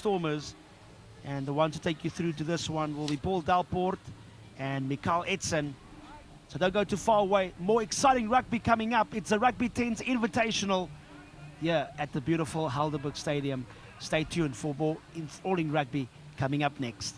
Stormers. And the one to take you through to this one will be Paul Dalport and Mikael Edson. So don't go too far away. More exciting rugby coming up. It's the Rugby 10s Invitational here at the beautiful Helderberg Stadium. Stay tuned for more All in Rugby coming up next.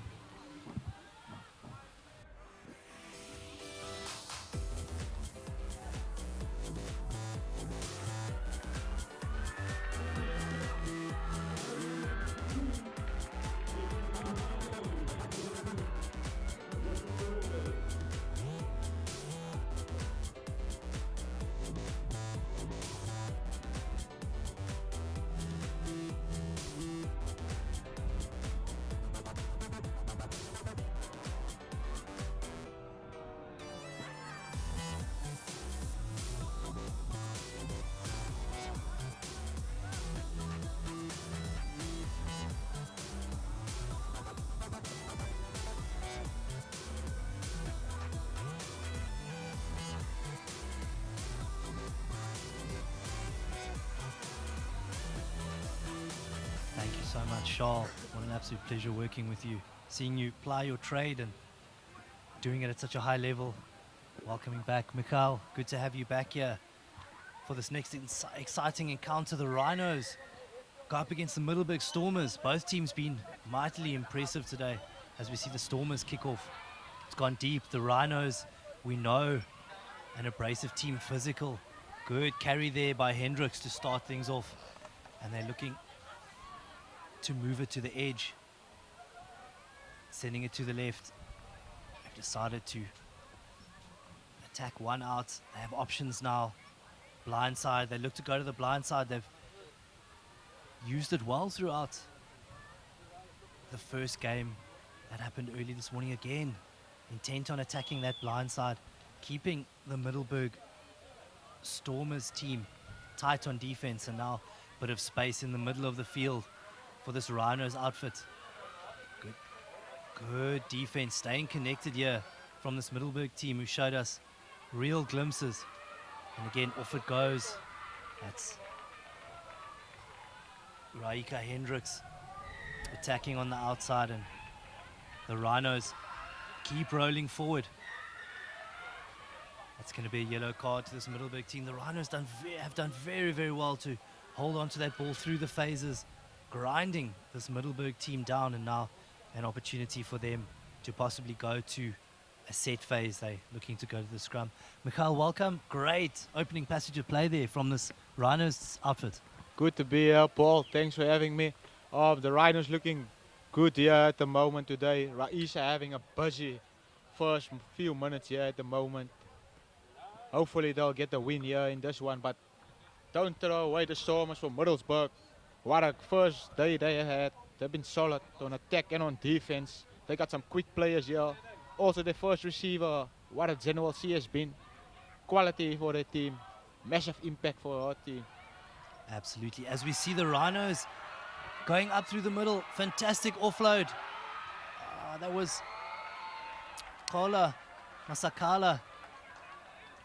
Thank you so much, Charles. What an absolute pleasure working with you. Seeing you ply your trade and doing it at such a high level. Welcoming back, Mikael. Good to have you back here for this next exciting encounter. The Rhinos go up against the Middelburg Stormers. Both teams been mightily impressive today as we see the Stormers kick off. It's gone deep. The Rhinos, we know, an abrasive team, physical. Good carry there by Hendricks to start things off. And they're looking to move it to the edge, sending it to the left. They've decided to attack one out. They have options now. Blind side, they look to go to the blind side. They've used it well throughout the first game. That happened early this morning again. Intent on attacking that blind side, keeping the Middelburg Stormers team tight on defense, and now a bit of space in the middle of the field for this Rhinos outfit. Good defense, staying connected here from this Middelburg team who showed us real glimpses. And again, off it goes. That's Raika Hendricks attacking on the outside, and the Rhinos keep rolling forward. That's going to be a yellow card to this Middelburg team. The Rhinos have done very, very well to hold on to that ball through the phases, grinding this Middelburg team down, and now an opportunity for them to possibly go to a set phase. They're looking to go to the scrum. Mikael, welcome. Great opening passage of play there from this Rhinos outfit. Good to be here, Paul. Thanks for having me. The Rhinos looking good here at the moment today. Raisa having a busy first few minutes here at the moment. Hopefully they'll get the win here in this one, but don't throw away the Stormers from Middlesbrough. What a first day they had. They've been solid on attack and on defense. They got some quick players here. Also their first receiver, what a general C has been. Quality for their team. Massive impact for our team. Absolutely. As we see the Rhinos going up through the middle. Fantastic offload. That was Kola Masakala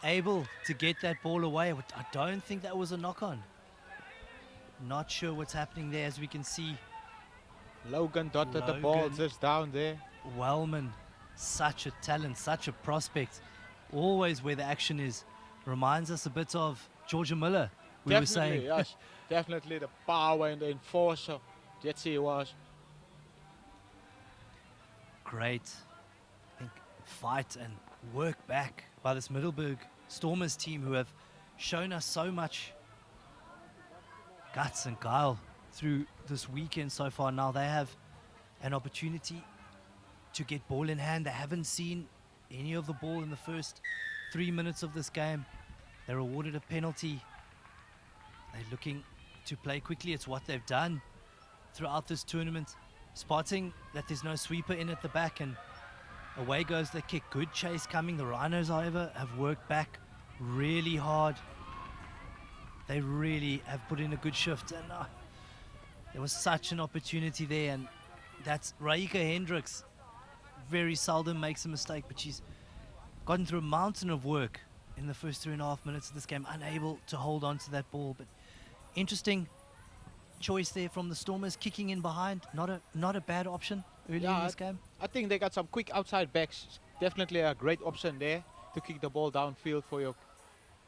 able to get that ball away. I don't think that was a knock-on. Not sure what's happening there, as we can see. Logan dotted the ball just down there. Wellman, such a talent, such a prospect. Always where the action is. Reminds us a bit of Georgia Miller, we were saying. Yes, definitely the power and the enforcer. That's he was. Great, I think, fight and work back by this Middelburg Stormers team, who have shown us so much guts and guile through this weekend so far. Now they have an opportunity to get ball in hand. They haven't seen any of the ball in the first 3 minutes of this game. They're awarded a penalty. They're looking to play quickly. It's what they've done throughout this tournament. Spotting that there's no sweeper in at the back, and away goes the kick. Good chase coming. The Rhinos, however, have worked back really hard. They really have put in a good shift, and there was such an opportunity there, and that's Raika Hendricks. Very seldom makes a mistake, but she's gotten through a mountain of work in the first 3.5 minutes of this game, unable to hold on to that ball. But interesting choice there from the Stormers, kicking in behind. Not a bad option early in this game. I think they got some quick outside backs. Definitely a great option there to kick the ball downfield for your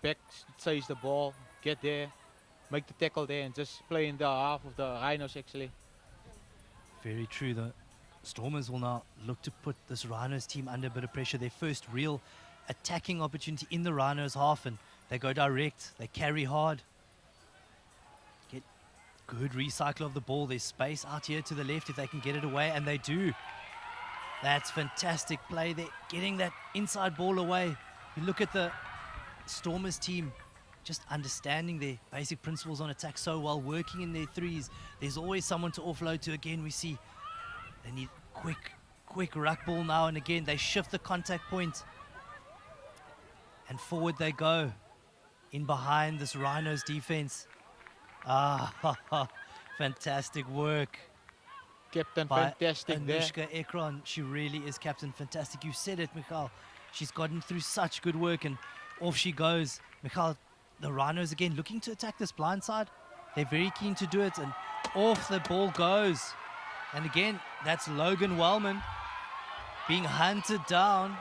back, chase the ball, get there, make the tackle there, and just play in the half of the Rhinos actually. Very true. The Stormers will now look to put this Rhinos team under a bit of pressure. Their first real attacking opportunity in the Rhinos half, and they go direct. They carry hard. Get good recycle of the ball. There's space out here to the left if they can get it away, and they do. That's fantastic play. They're getting that inside ball away. You look at the Stormers team just understanding their basic principles on attack so well, working in their threes. There's always someone to offload to. Again, we see they need quick ruck ball now and again. They shift the contact point. And forward they go. In behind this Rhinos defense. Fantastic work. Captain By fantastic there. Anushka Ekron. She really is captain fantastic. You said it, Michal. She's gotten through such good work, and off she goes. Michal, the Rhinos again looking to attack this blind side. They're very keen to do it, and off the ball goes. And again, that's Logan Wellman being hunted down.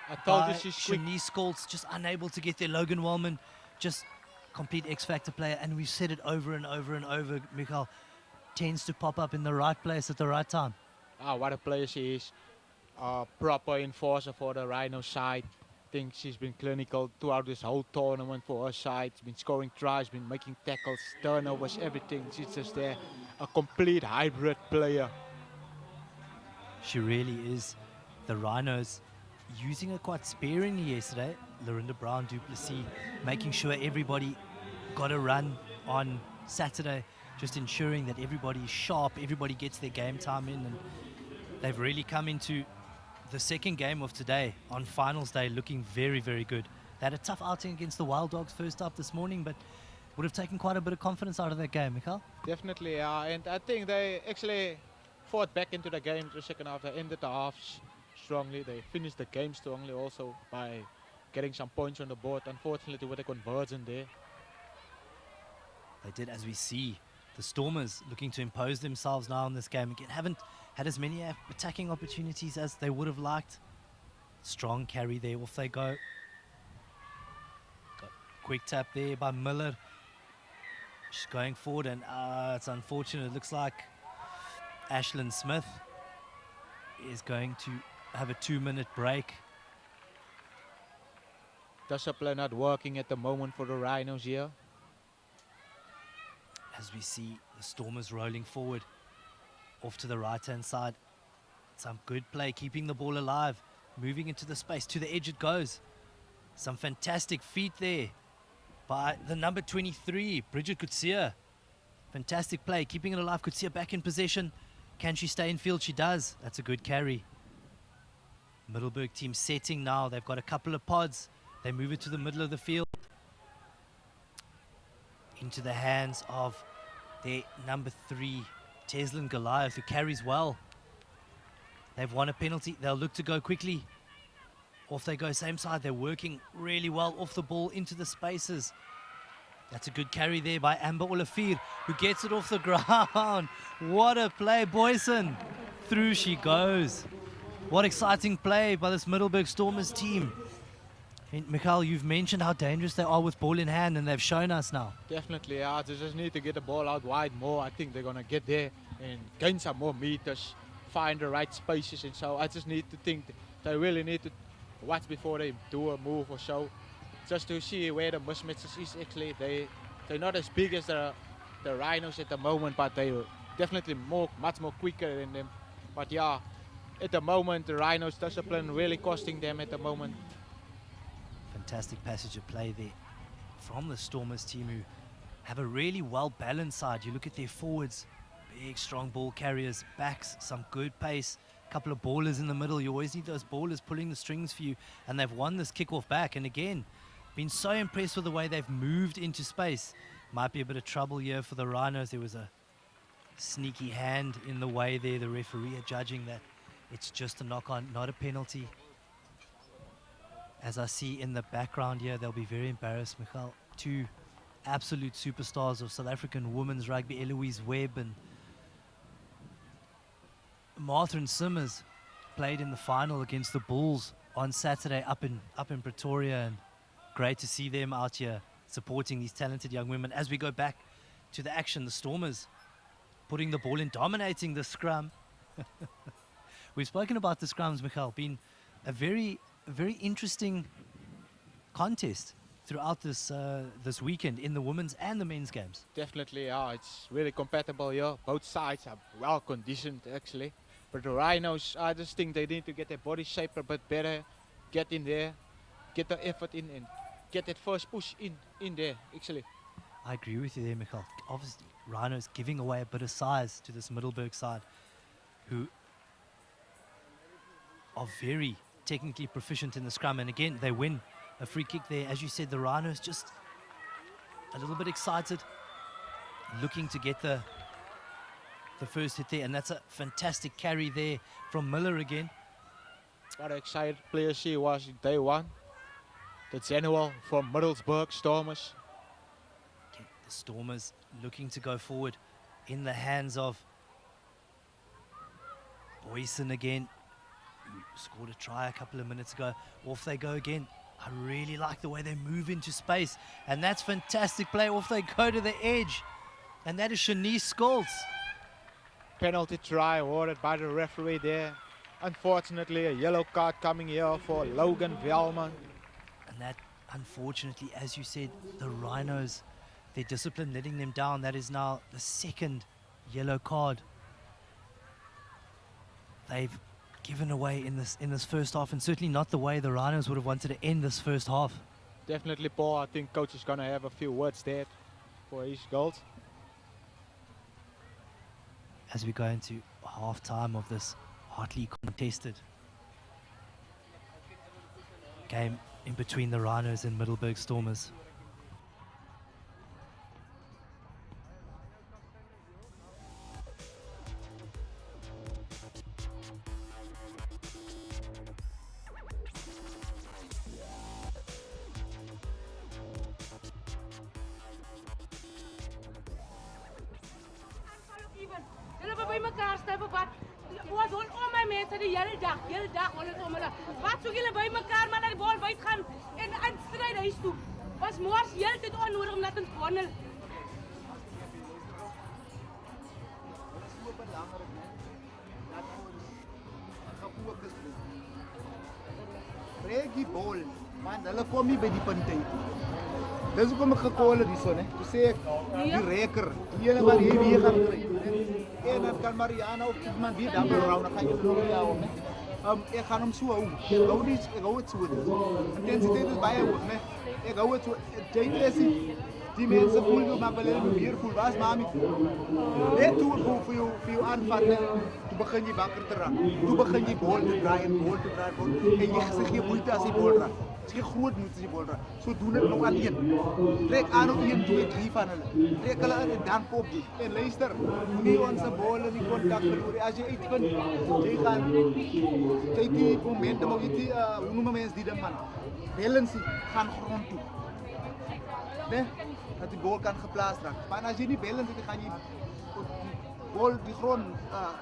I told by you she's quick. Shanice Scholz, just unable to get there. Logan Wellman, just complete X-Factor player. And we've said it over and over and over, Michal, tends to pop up in the right place at the right time. What a player she is. Proper enforcer for the Rhino side. Think she's been clinical throughout this whole tournament for her side. She's been scoring tries, been making tackles, turnovers, everything. She's just there. A complete hybrid player. She really is. The Rhinos using her quite sparingly yesterday. Lorinda Brown Duplessis making sure everybody got a run on Saturday, just ensuring that everybody's sharp, everybody gets their game time in, and they've really come into the second game of today on finals day looking very, very good. They had a tough outing against the Wild Dogs first up this morning, but would have taken quite a bit of confidence out of that game, Michal. Definitely, yeah. And I think they actually fought back into the game the second half. They ended the half strongly. They finished the game strongly also by getting some points on the board. Unfortunately, with a conversion there. They did, as we see. The Stormers looking to impose themselves now in this game. Again, haven't had as many attacking opportunities as they would have liked. Strong carry there. Off they go. Got quick tap there by Miller. She's going forward, and it's unfortunate. It looks like Ashlyn Smith is going to have a 2-minute break. Discipline not working at the moment for the Rhinos here. As we see the Stormers rolling forward off to the right-hand side. Some good play, keeping the ball alive, moving into the space. To the edge it goes. Some fantastic feet there by the number 23, Bridget Kutsia. Fantastic play, keeping it alive. Kutsia back in possession. Can she stay in field? She does. That's a good carry. Middelburg team setting now. They've got a couple of pods. They move it to the middle of the field. Into the hands of their number 3, Teslin Goliath, who carries well. They've won a penalty. They'll look to go quickly. Off they go, same side. They're working really well off the ball into the spaces. That's a good carry there by Amber Olafir, who gets it off the ground. What a play, Boyson. Through she goes. What exciting play by this Middelburg Stormers team. And Michal, you've mentioned how dangerous they are with ball in hand, and they've shown us now. Definitely, yeah. They just need to get the ball out wide more. I think they're going to get there and gain some more meters, find the right spaces. And so I just need to think they really need to watch before they do a move or so, just to see where the mismatches is actually. They're not as big as the Rhinos at the moment, but they're definitely much more quicker than them. But yeah, at the moment, the Rhinos discipline really costing them at the moment. Fantastic passage of play there from the Stormers team, who have a really well-balanced side. You look at their forwards, big, strong ball carriers, backs, some good pace, a couple of ballers in the middle. You always need those ballers pulling the strings for you, and they've won this kickoff back. And again, been so impressed with the way they've moved into space. Might be a bit of trouble here for the Rhinos. There was a sneaky hand in the way there. The referee are judging that it's just a knock-on, not a penalty. As I see in the background here, they'll be very embarrassed, Michal. 2 absolute superstars of South African women's rugby, Eloise Webb and Martha and Simmers, played in the final against the Bulls on Saturday up in Pretoria, and great to see them out here supporting these talented young women. As we go back to the action, the Stormers putting the ball in, dominating the scrum. We've spoken about the scrums, Michael, being a very interesting contest throughout this weekend in the women's and the men's games. Definitely, yeah, it's really compatible here. Both sides are well conditioned actually. But the Rhinos, I just think they need to get their body shape a bit better, get in there, get the effort in, and get that first push in there actually. I agree with you there, Michael. Obviously, Rhinos giving away a bit of size to this Middelburg side, who are very technically proficient in the scrum. And again, they win a free kick there. As you said, the Rhinos just a little bit excited, looking to get the first hit there. And that's a fantastic carry there from Miller again. What an excited player she was in day one. The general from Middelburg Stormers. Okay, the Stormers looking to go forward in the hands of Boyson again, who scored a try a couple of minutes ago. Off they go again. I really like the way they move into space, and that's fantastic play. Off they go to the edge, and that is Shanice Scholz. Penalty try awarded by the referee there. Unfortunately, a yellow card coming here for Logan Velman. And that, unfortunately, as you said, the Rhinos, their discipline letting them down. That is now the second yellow card they've given away in this first half, and certainly not the way the Rhinos would have wanted to end this first half. Definitely, Paul. I think coach is going to have a few words there for his goals. As we go into half-time of this hotly contested game in between the Rhinos and Middelburg Stormers. Wat zoek jullie bij elkaar, maar naar de bal buiten gaan en aan het strijden is toe. Was moors heel dit onnodig om dat te gewonnen. Break die bal, man, hulle kom nie by die punt uit. Dis hoekom ek gekol het hierson, hè. Toe sê ek die reker, die ene wat hier weer gaan kry. En dan kan Mariana of iemand weer dan rou, dan gaan jy vloer ja om, hè. Ek gaan hom so hou. Ek hou het so. Intensiteit is baie hoog, né? Ek hou het so. Die mense voel hoe maar hulle meer voel. Was mami voel. Net toe vir jou aanvat, né? Toe begin jy wakker te raak. Toe begin jy bal te draai en bal te draai. En jy sê gee moeite as jy bal raak. As jy groot moeite as jy bal raak. So doen dit nog alleen. Trek aan op 1, 2, 3 van hulle. Trek hulle in en dan kop jy. En luister, moenie ons bal in die kontak verloor. As jy uitvind, jy gaan kyk die momentum of jy hoe noem mense die ding man. Balance gaan grond toe. Nee, dat die bal kan geplaas raak. Maar as jy nie balance het, gaan jy bal die grond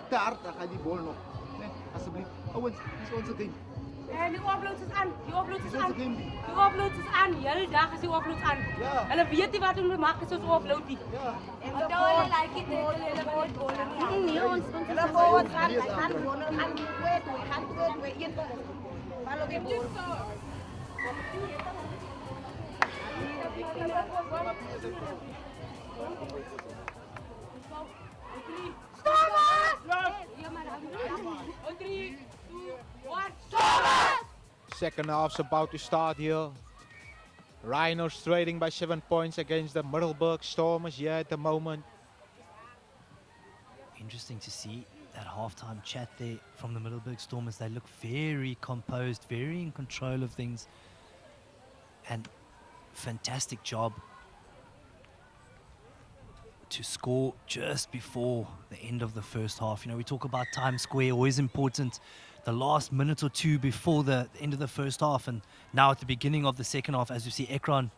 te hard, dan gaan die bal nog. Nee, asseblief. Ouens, dis ons ding. En die offloads is aan. Die offloads is Dis aan. ons ding. Die offloads is aan. Hele dag is die offloads aan. Ja. Hulle weet nie wat hulle maak as ons offload nie. Ja. En dan hulle like dit hulle wil bol nie. Nee, ons Hulle bal wat gaan wonder aan twee, gaan twee, een. Hallo die bal. Second half's about to start here. Rhinos trading by 7 points against the Middelburg Stormers here at the moment. Interesting to see that halftime chat there from the Middelburg Stormers. They look very composed, very in control of things, and fantastic job to score just before the end of the first half. You know, we talk about time square, always important. The last minute or two before the end of the first half, and now at the beginning of the second half, as you see Ekron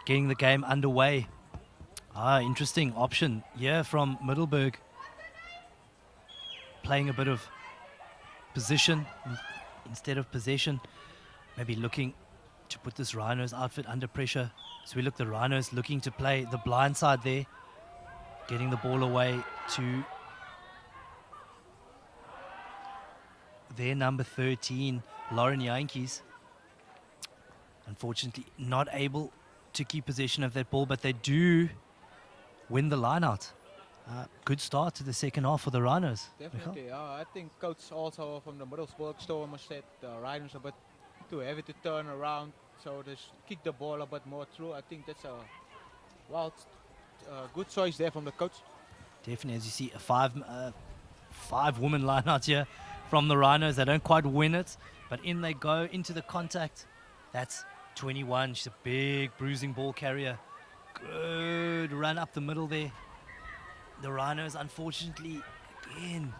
getting the game underway. Interesting option here from Middelburg. Playing a bit of position instead of possession. Maybe looking to put this Rhinos outfit under pressure. So we look, the Rhinos looking to play the blind side there. Getting the ball away to their number 13, Lauren Yankees. Unfortunately, not able to keep possession of that ball, but they do win the line out. Good start to the second half for the Rhinos. Definitely, I think coach also from the Middelburg Stormers said the Rhinos a bit too heavy to turn around, so they kick the ball a bit more through. I think that's a good choice there from the coach. Definitely, as you see, a five-woman line out here from the Rhinos. They don't quite win it, but in they go into the contact. That's 21. She's a big bruising ball carrier. Good run up the middle there. The Rhinos, unfortunately, again,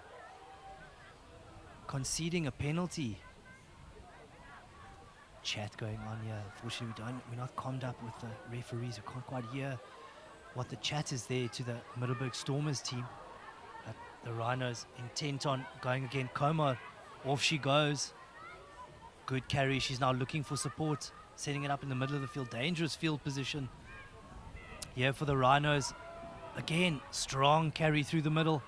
conceding a penalty. Chat going on here. Unfortunately, we're not calmed up with the referees. We can't quite hear what the chat is there to the Middelburg Stormers team. But the Rhinos intent on going again. Komar, off she goes. Good carry. She's now looking for support, setting it up in the middle of the field. Dangerous field position here for the Rhinos. Again, strong carry through the middle.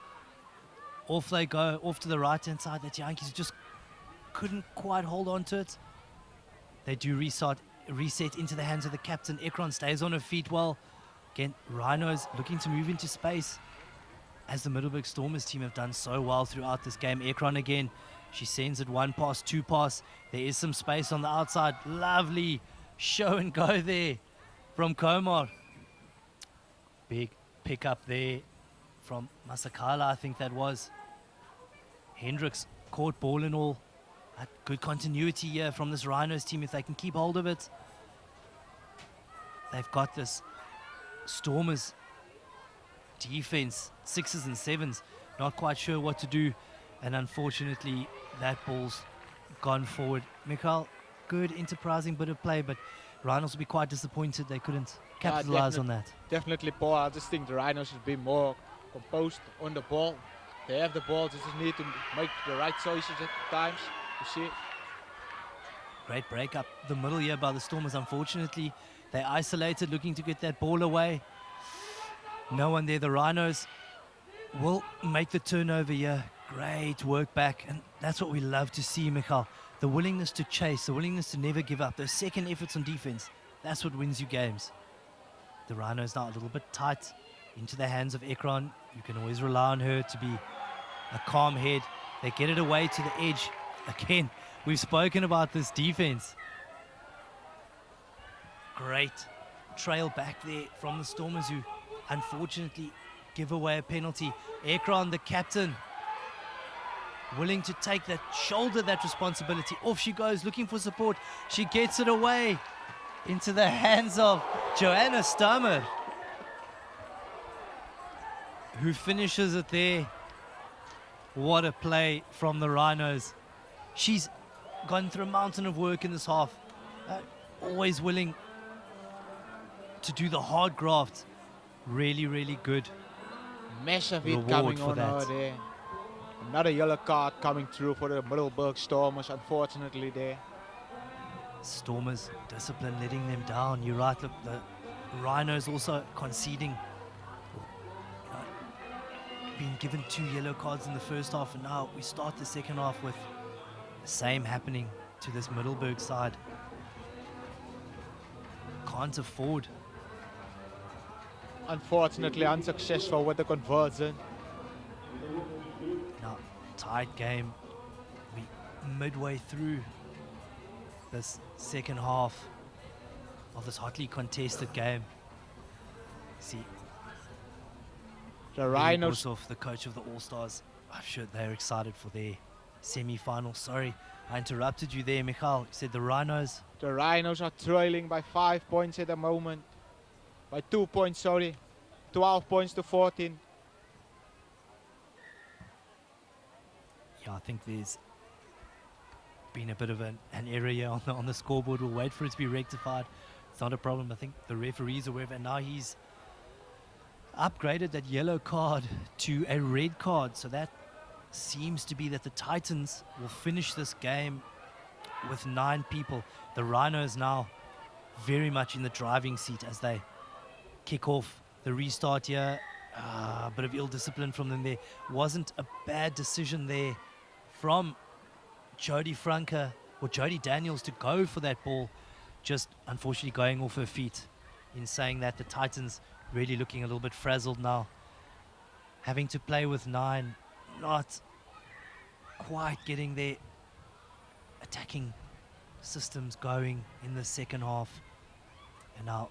Off they go, off to the right-hand side. The Yankees just couldn't quite hold on to it. They do reset into the hands of the captain. Ekron stays on her feet well. Again, Rhinos looking to move into space, as the Middelburg Stormers team have done so well throughout this game. Ekron again, she sends it one pass, two pass. There is some space on the outside. Lovely show and go there from Komar. Big pick up there from Masakala, I think that was. Hendricks caught ball and all. Good continuity here from this Rhinos team if they can keep hold of it. They've got this Stormers defense, 6s and 7s, not quite sure what to do, and unfortunately that ball's gone forward. Mikhail, good enterprising bit of play, but Rhinos will be quite disappointed they couldn't capitalize on that. Definitely, Paul. I just think the Rhinos should be more composed on the ball. They have the ball, they just need to make the right choices at times. You see. Great break up the middle here by the Stormers. Unfortunately, they isolated, looking to get that ball away. No one there. The Rhinos will make the turnover here. Great work back, and that's what we love to see, Mikhail. The willingness to chase, the willingness to never give up. Those second efforts on defense, that's what wins you games. The Rhinos now a little bit tight into the hands of Ekron. You can always rely on her to be a calm head. They get it away to the edge. Again, we've spoken about this defense. Great trail back there from the Stormers, who unfortunately give away a penalty. Ekron, the captain, willing to take that, shoulder that responsibility. Off she goes, looking for support. She gets it away into the hands of Joanna Stammer, who finishes it there. What a play from the Rhinos. She's gone through a mountain of work in this half. Always willing to do the hard graft. Really, really good. Massive hit Reward coming for on that. there. Another yellow card coming through for the Middelburg Stormers, unfortunately there. Stormers discipline letting them down. You're right, look, the Rhinos also conceding. Being given 2 yellow cards in the first half, and now we start the second half with the same happening to this Middelburg side. Can't afford. Unfortunately unsuccessful with the conversion. Now, tight game. We midway through this second half of this hotly contested game. See, The Rhinos, Off the coach of the All-Stars, I'm sure they're excited for their semi-final. Sorry, I interrupted you there, Michal. You said the Rhinos. the Rhinos are trailing by 5 points at the moment. By 2 points, sorry. 12 points to 14. Yeah, I think there's been a bit of an error here on the scoreboard. We'll wait for it to be rectified. It's not a problem. I think the referees are aware of it. And now he's upgraded that yellow card to a red card. So that seems to be that the Titans will finish this game with 9 people. The Rhinos now very much in the driving seat as they kick off the restart here. A bit of ill discipline from them there. Wasn't a bad decision there from Jodie Franke or Jodie Daniels to go for that ball. Just unfortunately going off her feet. In saying that, the Titans really looking a little bit frazzled now. Having to play with 9, not quite getting their attacking systems going in the second half. And now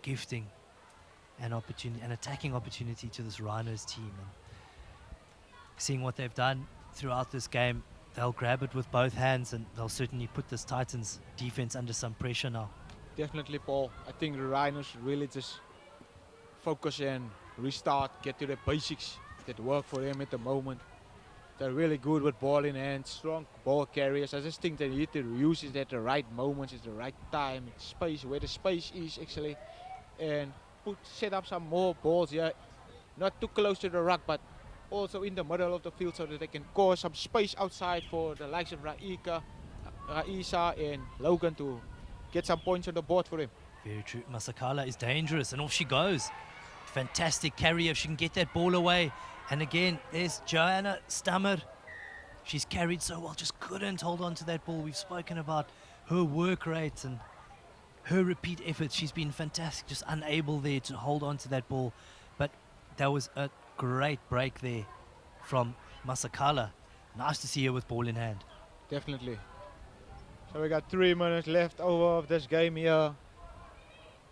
gifting an opportunity, an attacking opportunity to this Rhinos team. And seeing what they've done throughout this game, they'll grab it with both hands and they'll certainly put this Titans defense under some pressure now. Definitely, Paul. I think the Rhinos really just focus and restart, get to the basics that work for them at the moment. They're really good with ball in hand, strong ball carriers. I just think they need to use it at the right moments, at the right time, space, where the space is actually, and set up some more balls here, not too close to the ruck, but also in the middle of the field so that they can cause some space outside for the likes of Raisa and Logan to get some points on the board for him. Very true. Masakala is dangerous and off she goes. Fantastic carry if she can get that ball away. And again, there's Joanna Stammer. She's carried so well, just couldn't hold on to that ball. We've spoken about her work rate and her repeat efforts. She's been fantastic, just unable there to hold on to that ball. But that was a great break there from Masakala. Nice to see her with ball in hand. Definitely. So we got 3 minutes left over of this game here.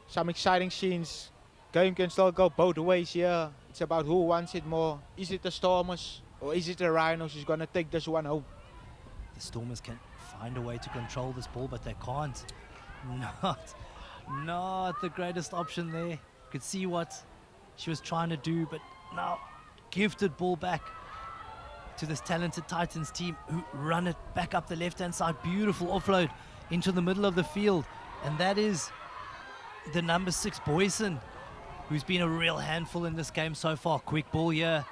Some exciting scenes. Game can still go both ways here. It's about who wants it more. Is it the Stormers or is it the Rhinos who's going to take this one home? The Stormers can find a way to control this ball, but they can't. Not the greatest option there. You could see what she was trying to do, but now gifted ball back to this talented Titans team who run it back up the left-hand side. Beautiful offload into the middle of the field. And that is the number 6 Boyson, who's been a real handful in this game so far. Quick ball here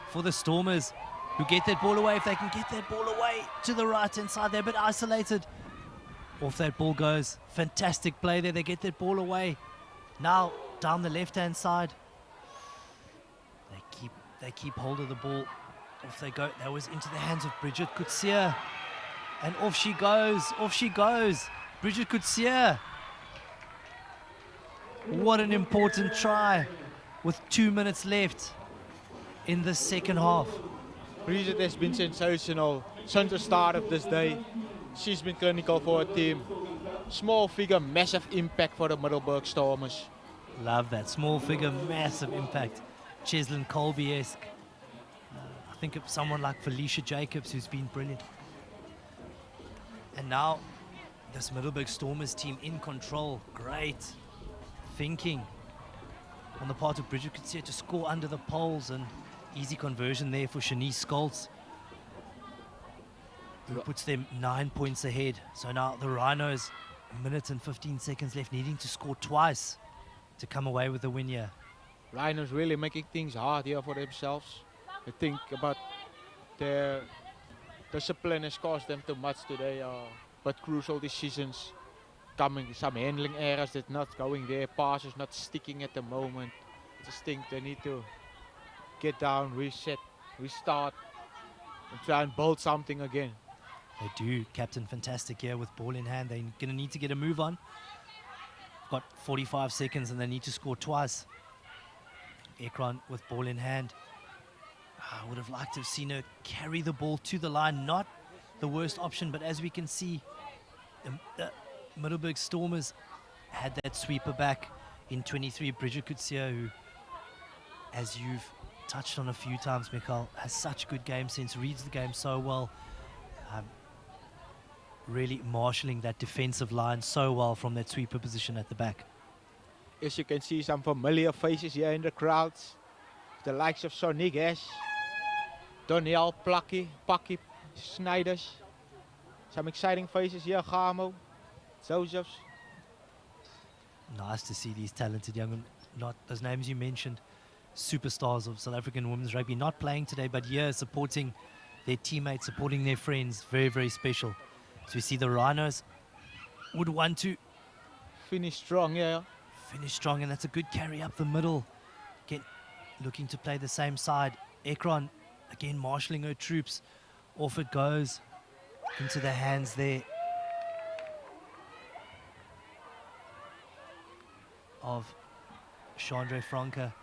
for the Stormers, who get that ball away. If they can get that ball away to the right-hand side, they're a bit isolated. Off that ball goes. Fantastic play there. They get that ball away. Now down the left-hand side. They keep hold of the ball. Off they go. That was into the hands of Bridget Kutsia. And off she goes. Off she goes. Bridget Kutsia. What an important try with 2 minutes left in the second half. Bridget has been sensational since the start of this day. She's been clinical for her team. Small figure, massive impact for the Middelburg Stormers. Love that. Small figure, massive impact. Cheslin Colby-esque. I think of someone like Felicia Jacobs, who's been brilliant. And now this Middelburg Stormers team in control. Great thinking on the part of Bridget Kutsia to score under the poles, and easy conversion there for Shanice Scholz, who puts them 9 points ahead. So now the Rhinos, 1 minute and 15 seconds left, needing to score twice to come away with the win here. Rhinos really making things hard here for themselves. I think about their discipline has cost them too much today, but crucial decisions coming, some handling errors that not going there, passes not sticking at the moment. I just think they need to get down, reset, restart, and try and build something again. They do. Captain fantastic here with ball in hand. They're going to need to get a move on. Got 45 seconds and they need to score twice. Ekron with ball in hand. I would have liked to have seen her carry the ball to the line. Not the worst option, but as we can see, the Middelburg Stormers had that sweeper back in 23. Bridget Kutsia, who, as you've touched on a few times, Mikhail, has such good game sense, reads the game so well. Really marshalling that defensive line so well from that sweeper position at the back. As you can see, some familiar faces here in the crowds. The likes of Sonic Ash, Doniel, Plucky, Snijders. Some exciting faces here, Gamo. Josephs. Nice to see these talented young, not those names you mentioned, superstars of South African women's rugby, not playing today, but here supporting their teammates, supporting their friends. Very, very special. So we see the Rhinos would want to Finish strong, yeah. finish strong, and that's a good carry up the middle. Again, looking to play the same side. Ekron, again, marshalling her troops. Off it goes into the hands there of Chandre Franca.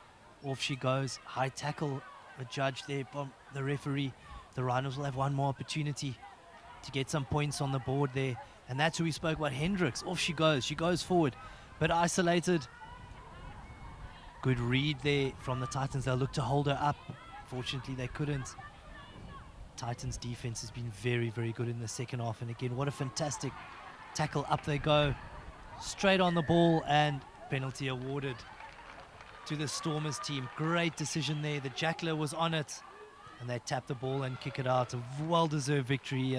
Off she goes. High tackle adjudged there from the referee. The Rhinos will have one more opportunity to get some points on the board there. And that's who we spoke about, Hendricks. Off she goes. She goes forward, but isolated. Good read there from the Titans. They'll look to hold her up. Fortunately, they couldn't. Titans' defense has been very, very good in the second half. And again, what a fantastic tackle. Up they go. Straight on the ball, and penalty awarded to the Stormers team. Great decision there. The Jackler was on it, and they tap the ball and kick it out. A well-deserved victory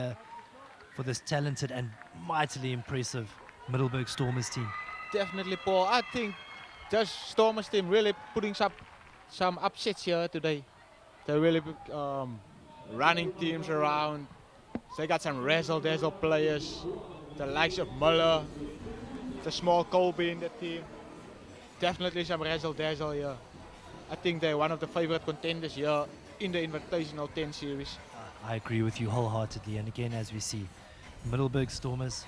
for this talented and mightily impressive Middelburg Stormers team. Definitely, Paul. I think this Stormers team really putting some upsets here today. They're really running teams around. They got some razzle-dazzle players, the likes of Muller, the small Colby in the team. Definitely some razzle-dazzle here. I think they're one of the favorite contenders here in the Invitational 10 series. I agree with you wholeheartedly. And again, as we see, Middelburg Stormers